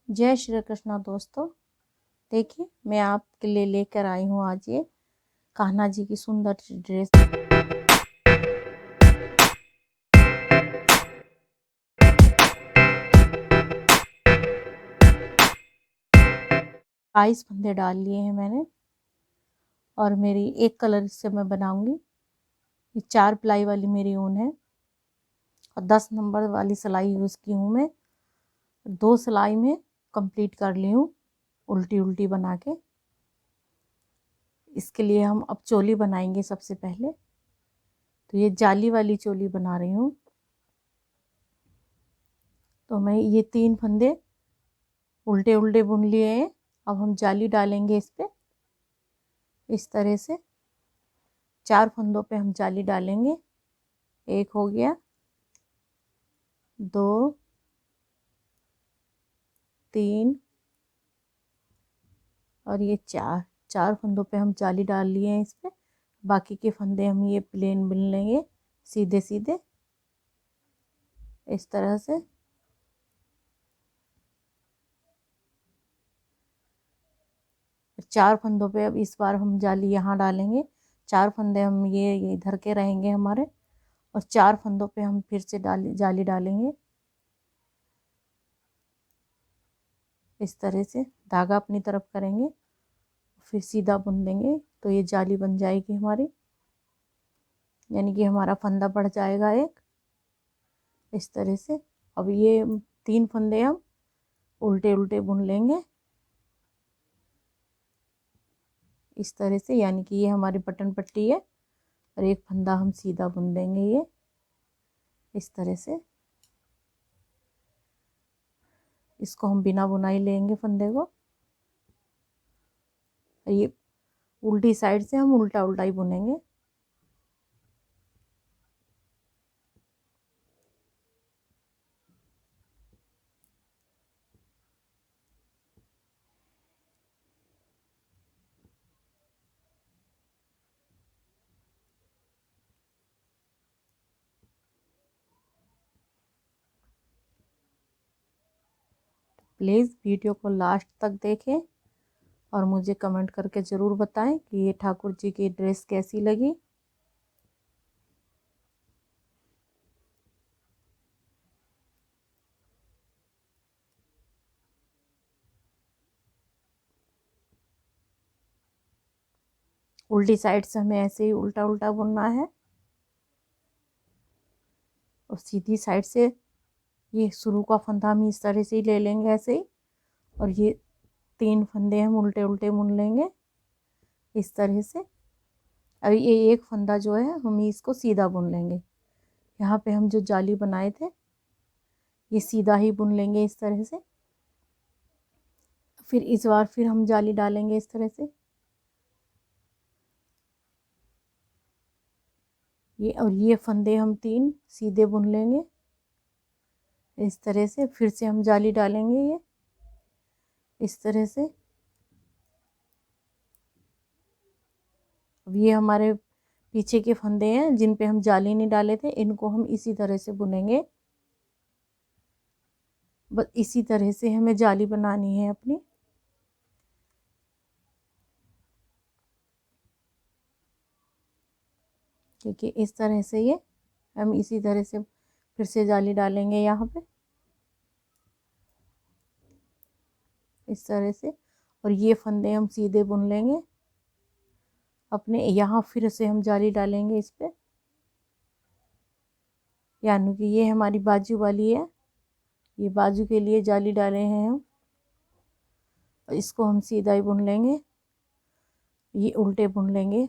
जय श्री कृष्णा दोस्तों। देखिए मैं आपके लिए लेकर आई हूँ आज ये कान्हा जी की सुंदर ड्रेस। 22 फंदे डाल लिए हैं मैंने और मेरी एक कलर से मैं बनाऊंगी। ये 4 प्लाई वाली मेरी ऊन है और 10 नंबर वाली सिलाई यूज़ की हूँ मैं। 2 सिलाई में कंप्लीट कर ली हूँ उल्टी उल्टी बना के। इसके लिए हम अब चोली बनाएंगे। सबसे पहले तो ये जाली वाली चोली बना रही हूँ। तो मैं ये 3 फंदे उल्टे उल्टे बुन लिए हैं। अब हम जाली डालेंगे इस पे। इस तरह से 4 फंदों पे हम जाली डालेंगे। एक हो गया, 2, 3 और ये 4 फंदों पे हम जाली डाल लिए हैं इस पे। बाकी के फंदे हम ये प्लेन बुन लेंगे सीधे सीधे इस तरह से। चार फंदों पे अब इस बार हम जाली यहाँ डालेंगे। 4 फंदे हम ये इधर के रहेंगे हमारे और 4 फंदों पे हम फिर से जाली डालेंगे इस तरह से। धागा अपनी तरफ करेंगे फिर सीधा बुन देंगे तो ये जाली बन जाएगी हमारी, यानी कि हमारा फंदा बढ़ जाएगा एक इस तरह से। अब ये 3 फंदे हम उल्टे उल्टे बुन लेंगे इस तरह से, यानी कि ये हमारी बटन पट्टी है और एक फंदा हम सीधा बुन देंगे ये इस तरह से। इसको हम बिना बुनाई लेंगे फंदे को। ये उल्टी साइड से हम उल्टा उल्टा ही बुनेंगे। प्लीज़ वीडियो को लास्ट तक देखें और मुझे कमेंट करके ज़रूर बताएं कि ये ठाकुर जी की ड्रेस कैसी लगी। उल्टी साइड से हमें ऐसे ही उल्टा उल्टा बुनना है और सीधी साइड से ये शुरू का फंदा हम इस तरह से ही ले लेंगे ऐसे ही। और ये 3 फंदे हम उल्टे उल्टे बुन लेंगे इस तरह से। अभी ये एक फंदा जो है हम इसको सीधा बुन लेंगे। यहाँ पे हम जो जाली बनाए थे ये सीधा ही बुन लेंगे इस तरह से। फिर इस बार फिर हम जाली डालेंगे इस तरह से ये। और ये फंदे हम 3 सीधे बुन लेंगे इस तरह से। फिर से हम जाली डालेंगे ये इस तरह से। अब ये हमारे पीछे के फंदे हैं जिन पे हम जाली नहीं डाले थे, इनको हम इसी तरह से बुनेंगे। बस इसी तरह से हमें जाली बनानी है अपनी। क्योंकि इस तरह से ये हम इसी तरह से फिर से जाली डालेंगे यहाँ पे इस तरह से। और ये फंदे हम सीधे बुन लेंगे अपने। यहाँ फिर से हम जाली डालेंगे इस पे, यानी कि ये हमारी बाजू वाली है। ये बाजू के लिए जाली डाले हैं हम। इसको हम सीधा ही बुन लेंगे। ये उल्टे बुन लेंगे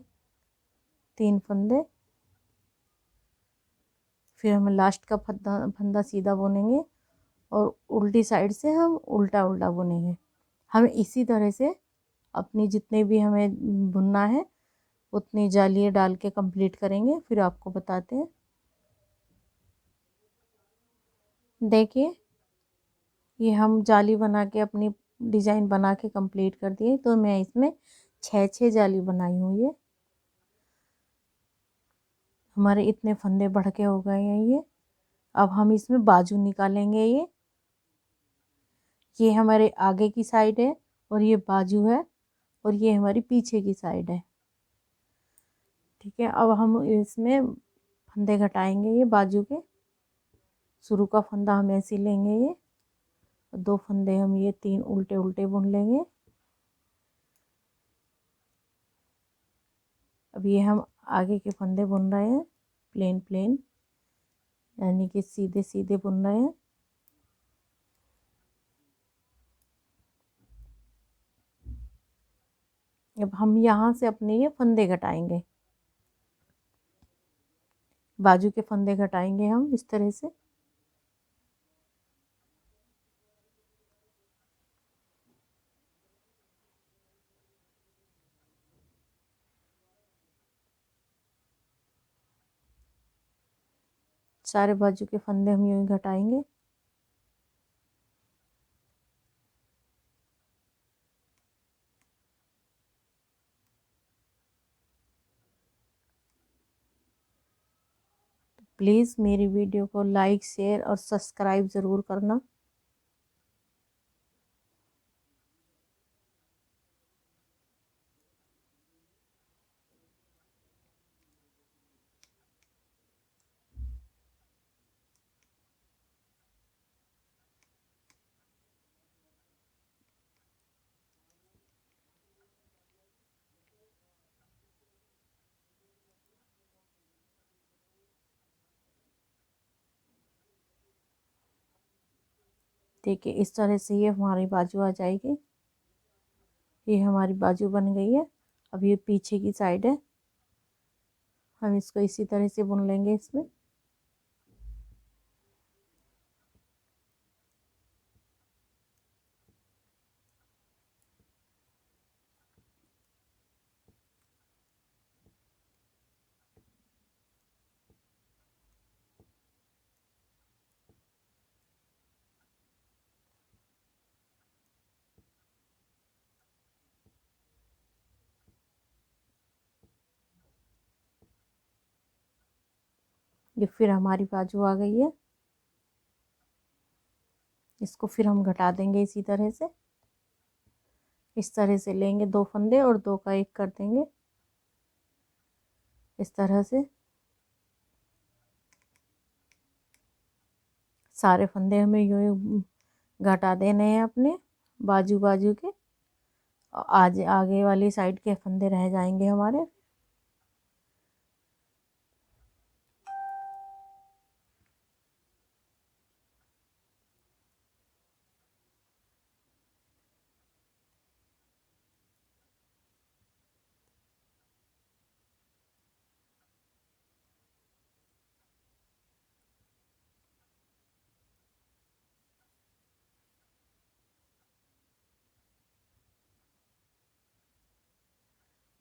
3 फंदे। फिर हम लास्ट का फंदा फंदा सीधा बुनेंगे और उल्टी साइड से हम उल्टा उल्टा बुनेंगे। हम इसी तरह से अपनी जितने भी हमें बुनना है उतनी जालियाँ डाल के कंप्लीट करेंगे, फिर आपको बताते हैं। देखिए ये हम जाली बना के अपनी डिज़ाइन बना के कंप्लीट कर दिए। तो मैं इसमें 6 जाली बनाई हूँ। ये हमारे इतने फंदे बढ़ के हो गए हैं ये। अब हम इसमें बाजू निकालेंगे। ये हमारे आगे की साइड है और ये बाजू है और ये हमारी पीछे की साइड है। ठीक है, अब हम इसमें फंदे घटाएंगे। ये बाजू के शुरू का फंदा हम ऐसे लेंगे, ये दो फंदे हम ये तीन उल्टे उल्टे बुन लेंगे। अब ये हम आगे के फंदे बुन रहे हैं प्लेन प्लेन, यानी कि सीधे सीधे बुन रहे हैं। अब हम यहाँ से अपने ये फंदे घटाएंगे, बाजू के फंदे घटाएंगे हम इस तरह से। सारे बाजू के फंदे हम यूं ही घटाएंगे। प्लीज़ मेरी वीडियो को लाइक शेयर और सब्सक्राइब ज़रूर करना। देखिए इस तरह से ये हमारी बाजू आ जाएगी। ये हमारी बाजू बन गई है। अब ये पीछे की साइड है, हम इसको इसी तरह से बुन लेंगे इसमें। ये फिर हमारी बाजू आ गई है। इसको फिर हम घटा देंगे इसी तरह से। इस तरह से लेंगे दो फंदे और दो का एक कर देंगे इस तरह से। सारे फंदे हमें यूं ही घटा देने हैं अपने बाजू बाजू के, और आज आगे वाली साइड के फंदे रह जाएंगे हमारे।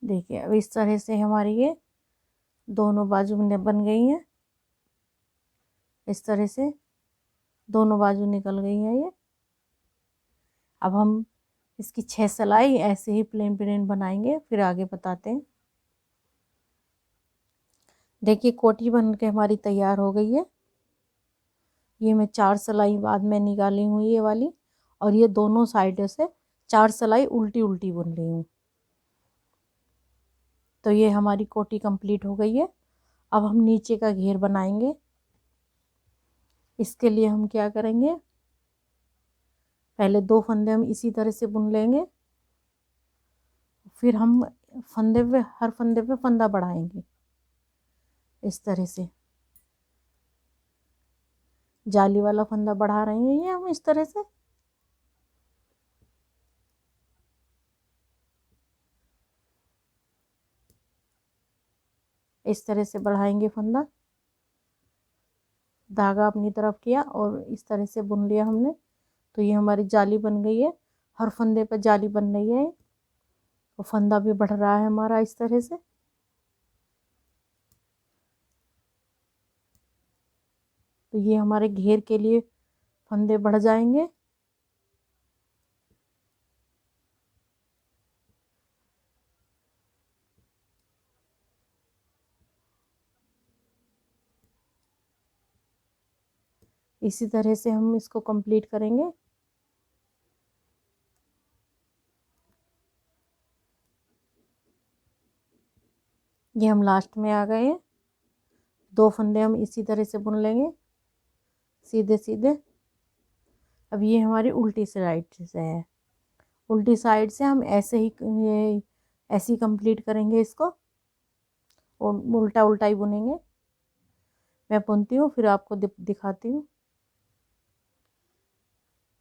देखिए अब इस तरह से हमारी ये दोनों बाजू में बन गई हैं। इस तरह से दोनों बाजू निकल गई हैं ये। अब हम इसकी 6 सिलाई ऐसे ही प्लेन प्लेन बनाएंगे, फिर आगे बताते हैं। देखिए कोटी बन के हमारी तैयार हो गई है। ये मैं 4 सिलाई बाद में निकाली हूँ ये वाली, और ये दोनों साइडों से 4 सिलाई उल्टी उल्टी बुन रही हूँ। तो ये हमारी कोटी कंप्लीट हो गई है। अब हम नीचे का घेर बनाएंगे। इसके लिए हम क्या करेंगे, पहले दो फंदे हम इसी तरह से बुन लेंगे, फिर हम फंदे पे हर फंदे पे फंदा बढ़ाएंगे इस तरह से। जाली वाला फंदा बढ़ा रहे हैं ये हम इस तरह से। इस तरह से बढ़ाएंगे फंदा, धागा अपनी तरफ किया और इस तरह से बुन लिया हमने। तो ये हमारी जाली बन गई है, हर फंदे पर जाली बन रही है और फंदा भी बढ़ रहा है हमारा इस तरह से। तो ये हमारे घेर के लिए फंदे बढ़ जाएंगे। इसी तरह से हम इसको कंप्लीट करेंगे। ये हम लास्ट में आ गए हैं। 2 फंदे हम इसी तरह से बुन लेंगे सीधे सीधे। अब ये हमारी उल्टी साइड से है, उल्टी साइड से हम ऐसे ही ये ऐसे ही कंप्लीट करेंगे इसको, और उल्टा उल्टा ही बुनेंगे। मैं बुनती हूँ फिर आपको दिखाती हूँ।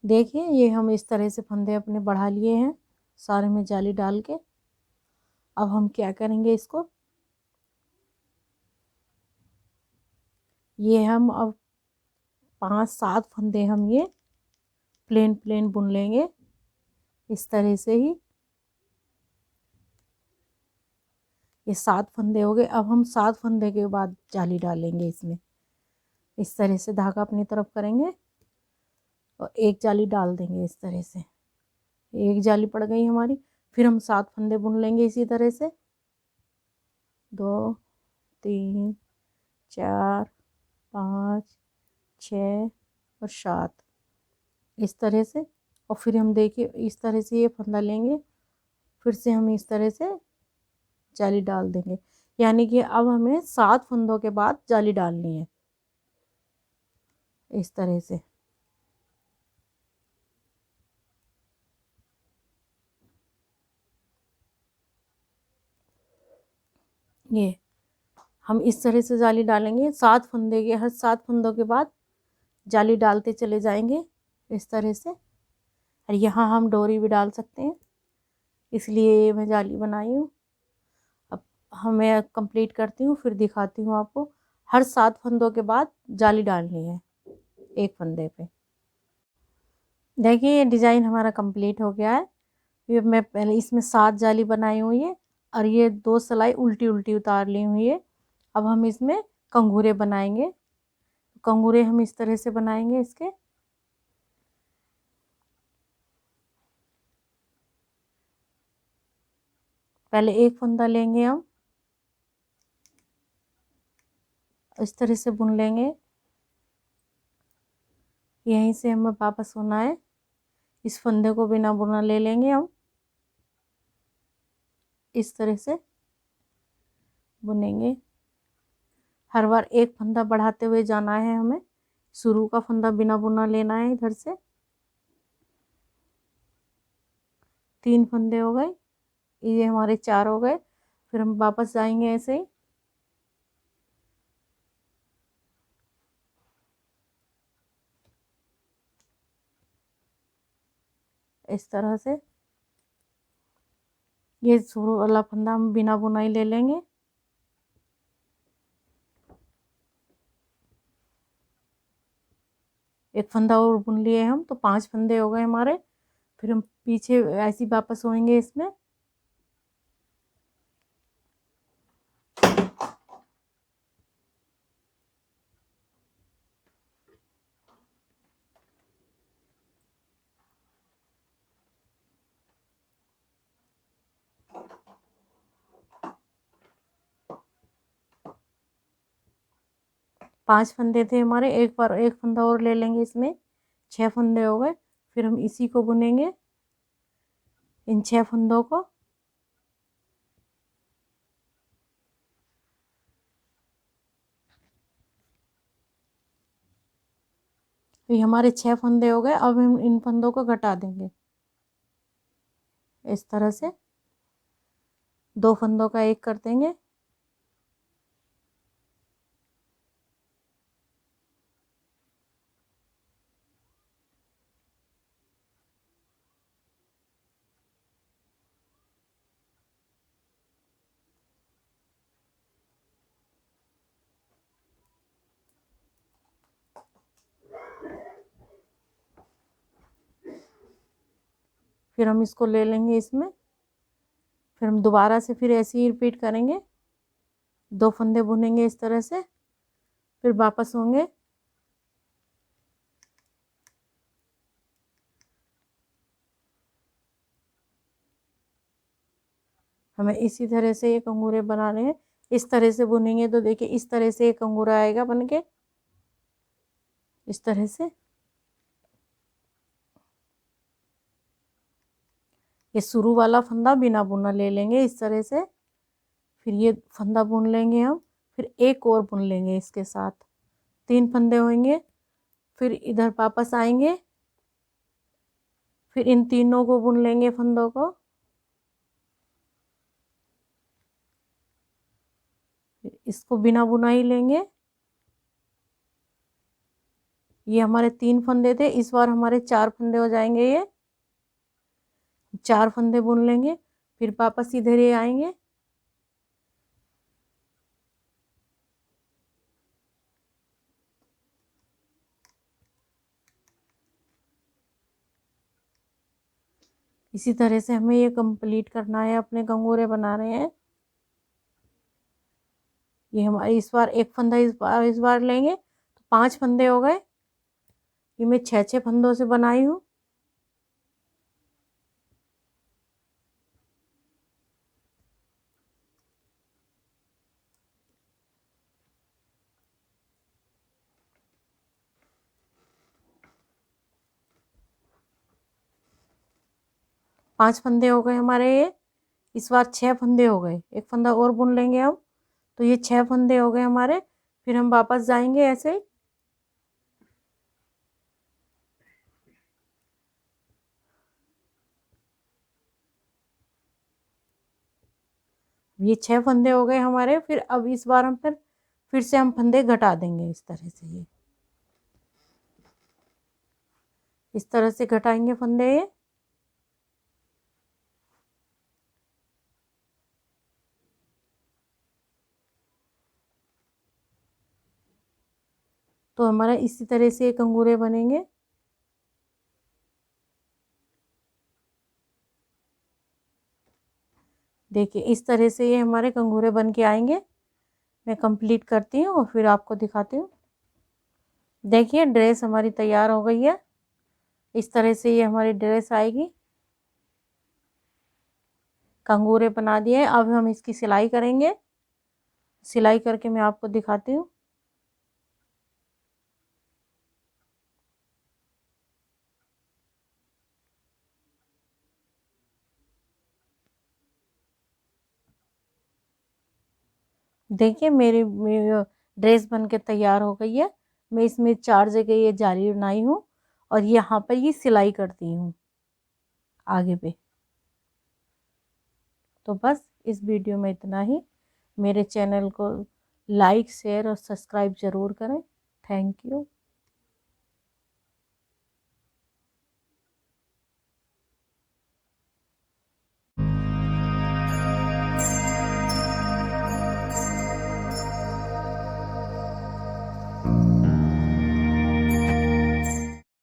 देखिए ये हम इस तरह से फंदे अपने बढ़ा लिए हैं सारे में जाली डाल के। अब हम क्या करेंगे इसको, ये हम अब 5-7 फंदे हम ये प्लेन प्लेन बुन लेंगे इस तरह से ही। ये 7 फंदे हो गए। अब हम 7 फंदे के बाद जाली डालेंगे इसमें। इस तरह से धागा अपनी तरफ करेंगे और एक जाली डाल देंगे इस तरह से। एक जाली पड़ गई हमारी। फिर हम 7 फंदे बुन लेंगे इसी तरह से, 2 3 4 5 6 और 7 इस तरह से। और फिर हम देखिए इस तरह से ये फंदा लेंगे, फिर से हम इस तरह से जाली डाल देंगे। यानी कि अब हमें 7 फंदों के बाद जाली डालनी है इस तरह से। ये हम इस तरह से जाली डालेंगे 7 फंदे के, हर 7 फंदों के बाद जाली डालते चले जाएंगे इस तरह से। और यहाँ हम डोरी भी डाल सकते हैं, इसलिए मैं जाली बनाई हूँ। अब मैं कंप्लीट करती हूँ फिर दिखाती हूँ आपको। हर 7 फंदों के बाद जाली डालनी है एक फंदे पे। देखिए ये डिज़ाइन हमारा कंप्लीट हो गया है। ये मैं पहले इसमें 7 जाली बनाई हुई है और ये 2 सिलाई उल्टी उल्टी उतार ली हुई है। अब हम इसमें कंगूरे बनाएंगे। कंगूरे हम इस तरह से बनाएंगे इसके। पहले एक फंदा लेंगे हम, इस तरह से बुन लेंगे। यहीं से हमें वापस होना है। इस फंदे को बिना बुना ले लेंगे हम, इस तरह से बुनेंगे। हर बार एक फंदा बढ़ाते हुए जाना है हमें। शुरू का फंदा बिना बुना लेना है इधर से। 3 फंदे हो गए, ये हमारे 4 हो गए। फिर हम वापस जाएंगे ऐसे ही, इस तरह से। ये शुरू वाला फंदा हम बिना बुनाई ले लेंगे। एक फंदा और बुन लिए हम तो 5 फंदे हो गए हमारे। फिर हम पीछे ऐसे ही वापस होएंगे इसमें। पांच फंदे थे हमारे, एक बार एक फंदा और ले लेंगे इसमें। 6 फंदे हो गए। फिर हम इसी को बुनेंगे, इन 6 फंदों को। ये हमारे 6 फंदे हो गए। अब हम इन फंदों को घटा देंगे इस तरह से। 2 फंदों का एक कर देंगे। फिर हम इसको ले लेंगे इसमें। फिर हम दोबारा से फिर ऐसे ही रिपीट करेंगे। 2 फंदे बुनेंगे इस तरह से, फिर वापस होंगे। हमें इसी तरह से ये कंगूरे बनाने हैं। इस तरह से बुनेंगे तो देखिए इस तरह से एक कंगूरा आएगा बन के, इस तरह से। ये शुरू वाला फंदा बिना बुना ले लेंगे इस तरह से। फिर ये फंदा बुन लेंगे हम, फिर एक और बुन लेंगे इसके साथ, 3 फंदे होंगे। फिर इधर वापस आएंगे, फिर इन तीनों को बुन लेंगे फंदों को। फिर इसको बिना बुनाई लेंगे। ये हमारे 3 फंदे थे, इस बार हमारे 4 फंदे हो जाएंगे। ये 4 फंदे बुन लेंगे, फिर वापस इधर ही आएंगे। इसी तरह से हमें ये कंप्लीट करना है, अपने कंगूरे बना रहे हैं। ये हमारे इस बार एक फंदा इस बार लेंगे तो 5 फंदे हो गए। ये मैं 6 फंदों से बनाई हूँ। पांच फंदे हो गए हमारे ये। इस बार 6 फंदे हो गए, एक फंदा और बुन लेंगे हम, तो ये 6 फंदे हो गए हमारे। फिर हम वापस जाएंगे ऐसे ही। ये 6 फंदे हो गए हमारे। फिर अब इस बार हम फिर से हम फंदे घटा देंगे इस तरह से। ये इस तरह से घटाएंगे फंदे ये। तो हमारा इसी तरह से कंगूरे बनेंगे। देखिए इस तरह से ये हमारे कंगूरे बन के आएंगे। मैं कंप्लीट करती हूँ और फिर आपको दिखाती हूँ। देखिए ड्रेस हमारी तैयार हो गई है। इस तरह से ये हमारी ड्रेस आएगी। कंगूरे बना दिए, अब हम इसकी सिलाई करेंगे। सिलाई करके मैं आपको दिखाती हूँ। देखिए मेरी ड्रेस बन के तैयार हो गई है। मैं इसमें 4 जगह ये जाली बनाई हूँ और यहाँ पर ये सिलाई करती हूँ आगे पे। तो बस इस वीडियो में इतना ही। मेरे चैनल को लाइक शेयर और सब्सक्राइब ज़रूर करें। Thank you.